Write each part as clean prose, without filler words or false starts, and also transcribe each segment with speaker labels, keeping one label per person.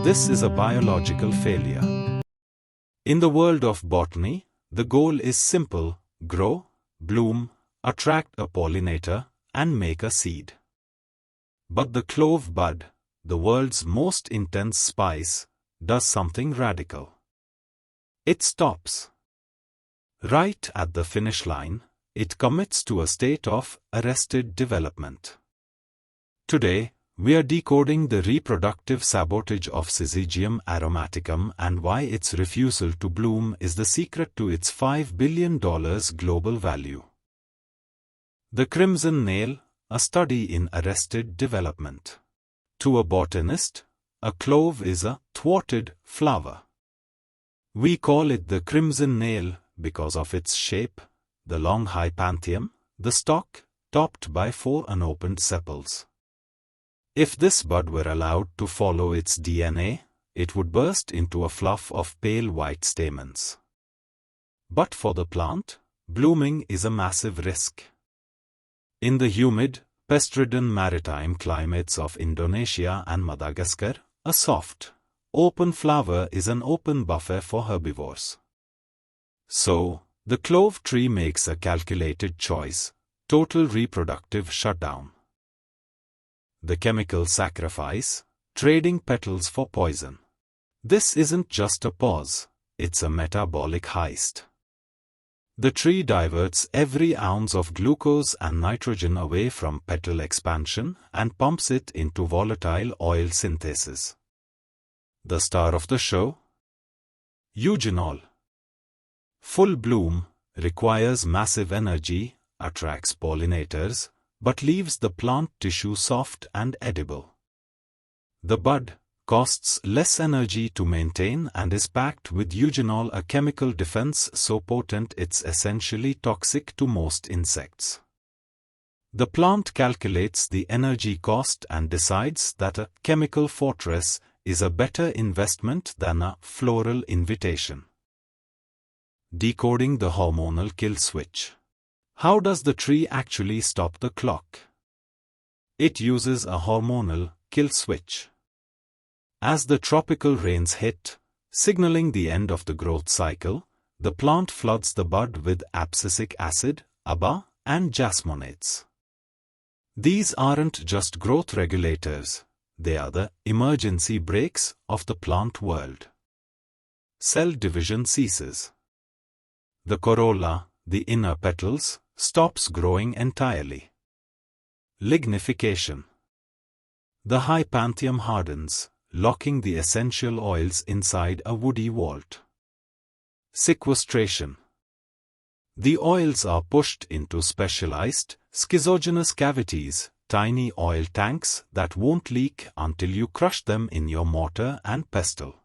Speaker 1: this is a biological failure. In the world of botany, the goal is simple: grow, bloom, attract a pollinator, and make a seed. But the clove bud, the world's most intense spice, does something radical. It stops. Right at the finish line, it commits to a state of arrested development. Today, we are decoding the reproductive sabotage of Syzygium aromaticum and why its refusal to bloom is the secret to its $5 billion global value. The crimson nail, a study in arrested development. To a botanist, a clove is a thwarted flower. We call it the crimson nail because of its shape, the long hypanthium, the stalk, topped by 4 unopened sepals. If this bud were allowed to follow its DNA, it would burst into a fluff of pale white stamens. But for the plant, blooming is a massive risk. In the humid, pest-ridden maritime climates of Indonesia and Madagascar, a soft, open flower is an open buffet for herbivores. So, the clove tree makes a calculated choice: total reproductive shutdown. The chemical sacrifice: trading petals for poison. This isn't just a pause, it's a metabolic heist. The tree diverts every ounce of glucose and nitrogen away from petal expansion and pumps it into volatile oil synthesis. The star of the show? Eugenol. Full bloom requires massive energy, attracts pollinators, but leaves the plant tissue soft and edible. The bud costs less energy to maintain and is packed with eugenol, a chemical defense so potent it's essentially toxic to most insects. The plant calculates the energy cost and decides that a chemical fortress is a better investment than a floral invitation. Decoding the hormonal kill switch. How does the tree actually stop the clock? It uses a hormonal kill switch. As the tropical rains hit, signaling the end of the growth cycle, the plant floods the bud with abscisic acid, ABA, and jasmonates. These aren't just growth regulators, they are the emergency brakes of the plant world. Cell division ceases. The corolla, the inner petals, stops growing entirely. Lignification. The hypanthium hardens, locking the essential oils inside a woody vault. Sequestration. The oils are pushed into specialized, schizogenous cavities, tiny oil tanks that won't leak until you crush them in your mortar and pestle.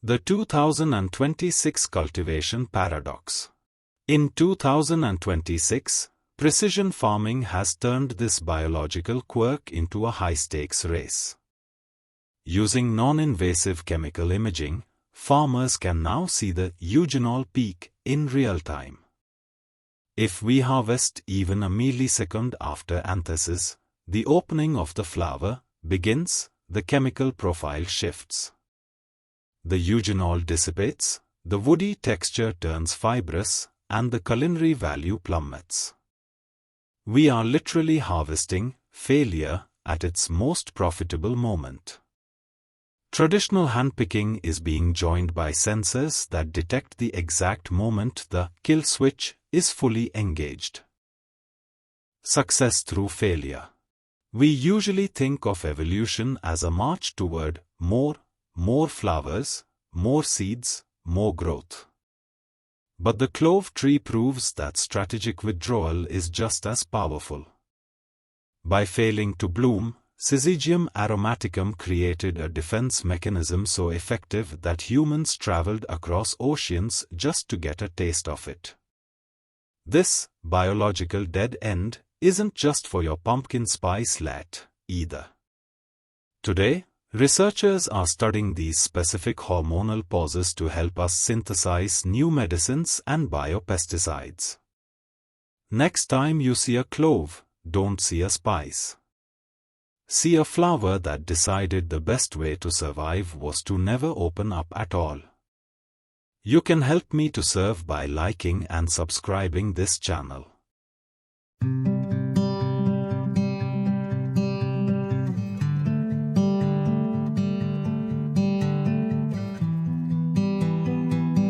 Speaker 1: The 2026 cultivation paradox. In 2026, precision farming has turned this biological quirk into a high-stakes race. Using non-invasive chemical imaging, farmers can now see the eugenol peak in real time. If we harvest even a millisecond after anthesis, the opening of the flower begins, the chemical profile shifts. The eugenol dissipates, the woody texture turns fibrous, and the culinary value plummets. We are literally harvesting failure at its most profitable moment. Traditional handpicking is being joined by sensors that detect the exact moment the kill switch is fully engaged. Success through failure. We usually think of evolution as a march toward more flowers, more seeds, more growth. But the clove tree proves that strategic withdrawal is just as powerful. By failing to bloom, Syzygium aromaticum created a defense mechanism so effective that humans traveled across oceans just to get a taste of it. This biological dead end isn't just for your pumpkin spice latte, either. Today, researchers are studying these specific hormonal pauses to help us synthesize new medicines and biopesticides. Next time you see a clove, don't see a spice. See a flower that decided the best way to survive was to never open up at all. You can help me to serve by liking and subscribing this channel.